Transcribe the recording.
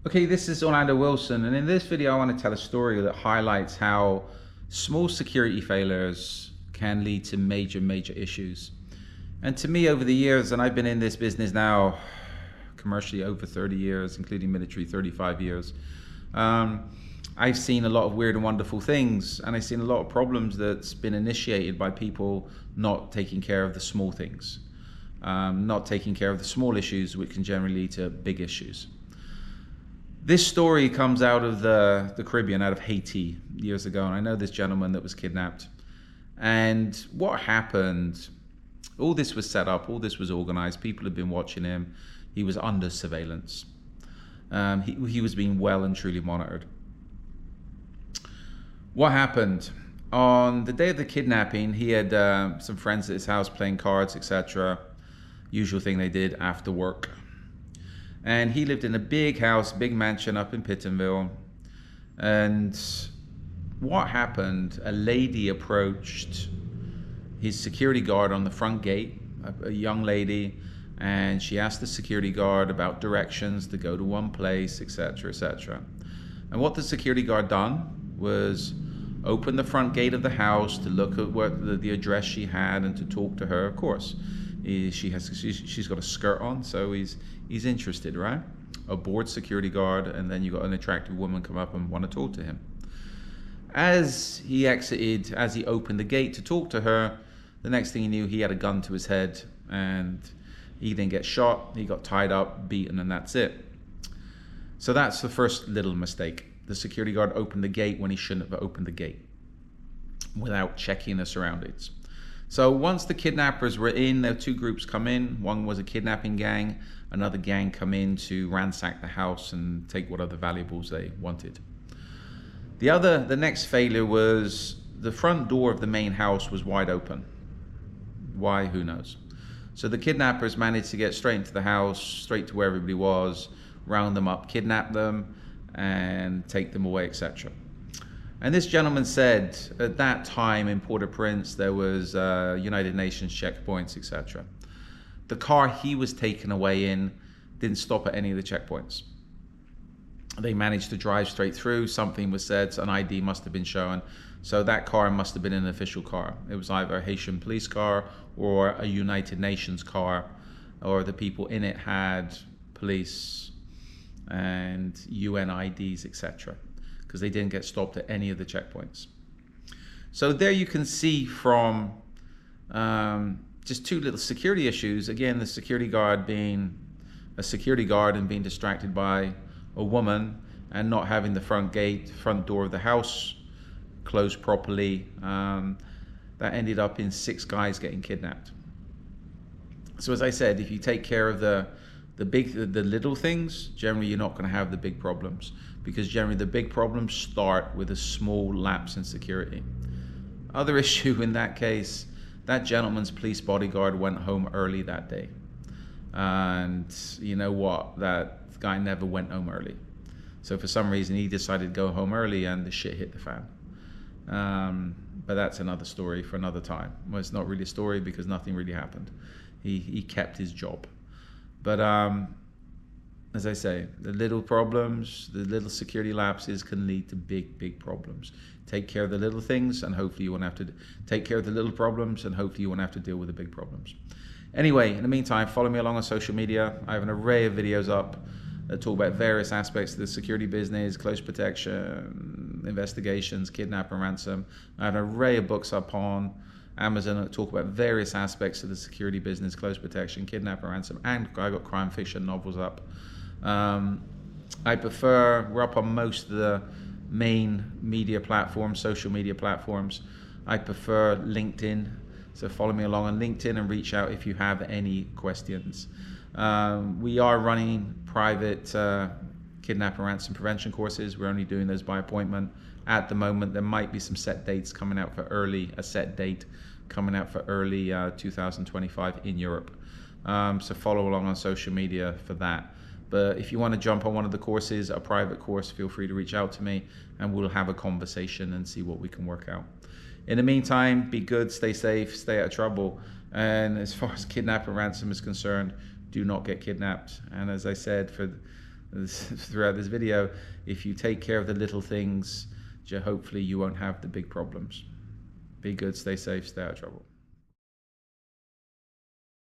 Okay, this is Orlando Wilson, and in this video I want to tell a story that highlights how small security failures can lead to major issues. And to me, over the years, and I've been in this business now commercially over 30 years, including military 35 years, I've seen a lot of weird and wonderful things, and I've seen a lot of problems that's been initiated by people not taking care of the small things, not taking care of the small issues, which can generally lead to big issues. This story comes out of the Caribbean, out of Haiti years ago, and I know this gentleman that was kidnapped. And what happened, all this was set up, all this was organized, people had been watching him, he was under surveillance. He was being well and truly monitored. What happened? On the day of the kidnapping, he had some friends at his house playing cards, etc. Usual thing they did after work. And he lived in a big house, big mansion up in Pittenville. And what happened, a lady approached his security guard on the front gate, a young lady, and she asked the security guard about directions to go to one place, etc., etc. And what the security guard done was open the front gate of the house to look at what the address she had and to talk to her, of course. She's got a skirt on, so he's interested, right? A bored security guard, and then you got an attractive woman come up and want to talk to him. As he exited, as he opened the gate to talk to her, the next thing he knew, he had a gun to his head, and he didn't get shot. He got tied up, beaten, and that's it. So that's the first little mistake. The security guard opened the gate when he shouldn't have opened the gate without checking the surroundings. So once the kidnappers were in, there were two groups come in. One was a kidnapping gang, another gang come in to ransack the house and take what other valuables they wanted. The next failure was the front door of the main house was wide open. Why? Who knows? So the kidnappers managed to get straight into the house, straight to where everybody was, round them up, kidnap them, and take them away, etc. And this gentleman said at that time in Port-au-Prince there was United Nations checkpoints, etc. The car he was taken away in didn't stop at any of the checkpoints. They managed to drive straight through. Something was said, an ID must have been shown. So that car must have been an official car. It was either a Haitian police car or a United Nations car, or the people in it had police and UN IDs, etc. because they didn't get stopped at any of the checkpoints. So there you can see from just two little security issues. Again, the security guard being a security guard and being distracted by a woman and not having the front door of the house closed properly. That ended up in 6 guys getting kidnapped. So as I said, if you take care of the little things, generally you're not going to have the big problems, because generally the big problems start with a small lapse in security. Other issue in that case, that gentleman's police bodyguard went home early that day. And you know what? That guy never went home early. So for some reason he decided to go home early and the shit hit the fan. But that's another story for another time. Well, it's not really a story because nothing really happened. He kept his job. But as I say, the little problems, the little security lapses can lead to big problems. Take care of the little things and hopefully you won't have to take care of the little problems and hopefully you won't have to deal with the big problems. Anyway, in the meantime, follow me along on social media. I have an array of videos up that talk about various aspects of the security business, close protection, investigations, kidnap and ransom. I have an array of books up on Amazon that talk about various aspects of the security business, close protection, kidnap and ransom, and I got crime fiction novels up. We're up on most of the main media platforms, social media platforms. I prefer LinkedIn, so follow me along on LinkedIn and reach out if you have any questions. We are running private kidnap and ransom prevention courses. We're only doing those by appointment. At the moment, there might be some set dates coming out for early 2025 in Europe. So follow along on social media for that. But if you want to jump on one of the courses, a private course, feel free to reach out to me and we'll have a conversation and see what we can work out. In the meantime, be good, stay safe, stay out of trouble. And as far as kidnap and ransom is concerned, do not get kidnapped. And as I said, for throughout this video, if you take care of the little things, hopefully you won't have the big problems. Be good, stay safe, stay out of trouble.